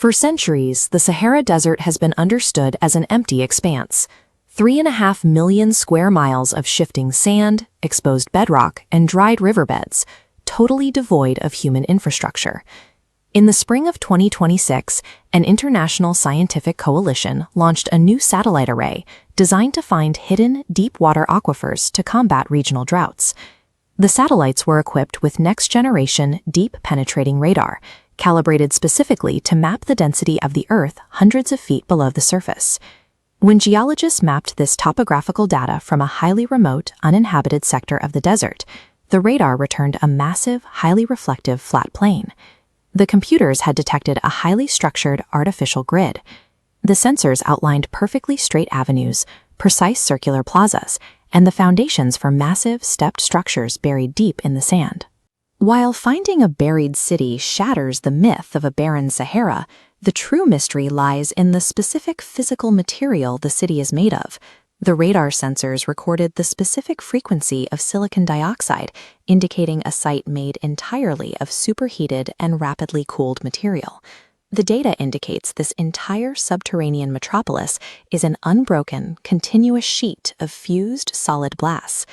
For centuries, the Sahara Desert has been understood as an empty expanse. 3.5 million square miles of shifting sand, exposed bedrock, and dried riverbeds, totally devoid of human infrastructure. In the spring of 2026, an international scientific coalition launched a new satellite array designed to find hidden, deep-water aquifers to combat regional droughts. The satellites were equipped with next-generation, deep-penetrating radar, calibrated specifically to map the density of the Earth hundreds of feet below the surface. When geologists mapped this topographical data from a highly remote, uninhabited sector of the desert, the radar returned a massive, highly reflective flat plain. The computers had detected a highly structured artificial grid. The sensors outlined perfectly straight avenues, precise circular plazas, and the foundations for massive, stepped structures buried deep in the sand. While finding a buried city shatters the myth of a barren Sahara, the true mystery lies in the specific physical material the city is made of. The radar sensors recorded the specific frequency of silicon dioxide, indicating a site made entirely of superheated and rapidly cooled material. The data indicates this entire subterranean metropolis is an unbroken, continuous sheet of fused solid glass.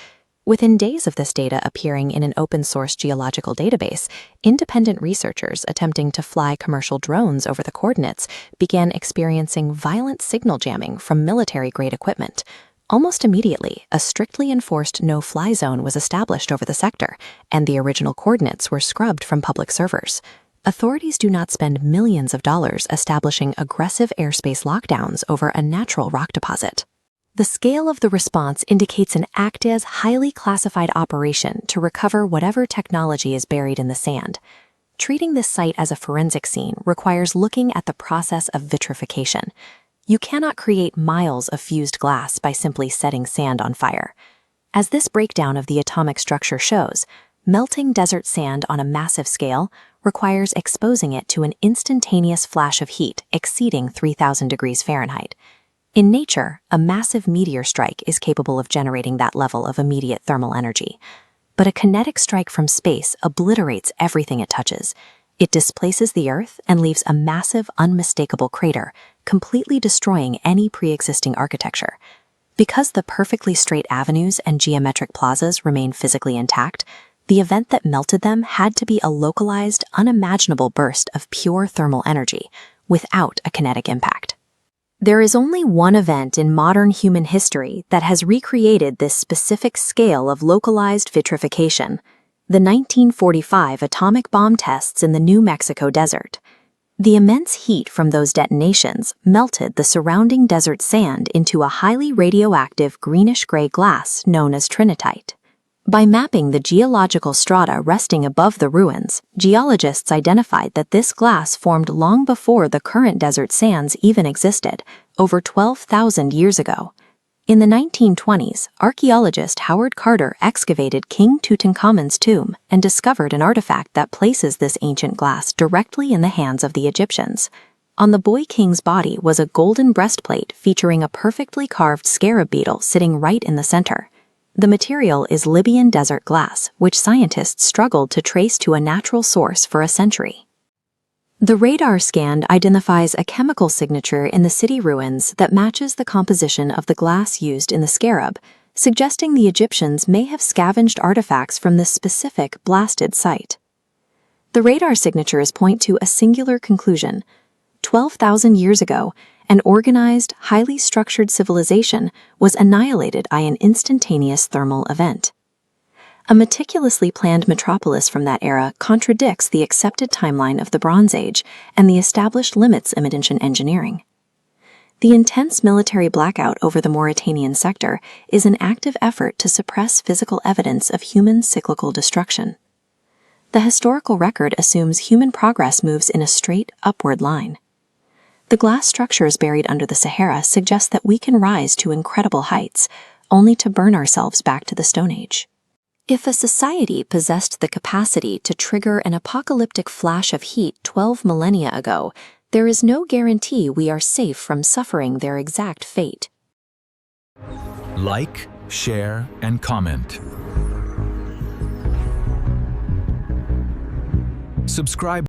Within days of this data appearing in an open-source geological database, independent researchers attempting to fly commercial drones over the coordinates began experiencing violent signal jamming from military-grade equipment. Almost immediately, a strictly enforced no-fly zone was established over the sector, and the original coordinates were scrubbed from public servers. Authorities do not spend millions of dollars establishing aggressive airspace lockdowns over a natural rock deposit. The scale of the response indicates an active, highly classified operation to recover whatever technology is buried in the sand. Treating this site as a forensic scene requires looking at the process of vitrification. You cannot create miles of fused glass by simply setting sand on fire. As this breakdown of the atomic structure shows, melting desert sand on a massive scale requires exposing it to an instantaneous flash of heat exceeding 3,000 degrees Fahrenheit. In nature, a massive meteor strike is capable of generating that level of immediate thermal energy. But a kinetic strike from space obliterates everything it touches. It displaces the Earth and leaves a massive, unmistakable crater, completely destroying any pre-existing architecture. Because the perfectly straight avenues and geometric plazas remain physically intact, the event that melted them had to be a localized, unimaginable burst of pure thermal energy, without a kinetic impact. There is only one event in modern human history that has recreated this specific scale of localized vitrification: the 1945 atomic bomb tests in the New Mexico desert. The immense heat from those detonations melted the surrounding desert sand into a highly radioactive greenish-gray glass known as trinitite. By mapping the geological strata resting above the ruins, geologists identified that this glass formed long before the current desert sands even existed, over 12,000 years ago. In the 1920s, archaeologist Howard Carter excavated King Tutankhamun's tomb and discovered an artifact that places this ancient glass directly in the hands of the Egyptians. On the boy king's body was a golden breastplate featuring a perfectly carved scarab beetle sitting right in the center. The material is Libyan desert glass, which scientists struggled to trace to a natural source for a century. The radar scan identifies a chemical signature in the city ruins that matches the composition of the glass used in the scarab, suggesting the Egyptians may have scavenged artifacts from this specific blasted site. The radar signatures point to a singular conclusion. 12,000 years ago, an organized, highly structured civilization was annihilated by an instantaneous thermal event. A meticulously planned metropolis from that era contradicts the accepted timeline of the Bronze Age and the established limits of ancient engineering. The intense military blackout over the Mauritanian sector is an active effort to suppress physical evidence of human cyclical destruction. The historical record assumes human progress moves in a straight, upward line. The glass structures buried under the Sahara suggest that we can rise to incredible heights, only to burn ourselves back to the Stone Age. If a society possessed the capacity to trigger an apocalyptic flash of heat 12 millennia ago, there is no guarantee we are safe from suffering their exact fate. Like, share, and comment. Subscribe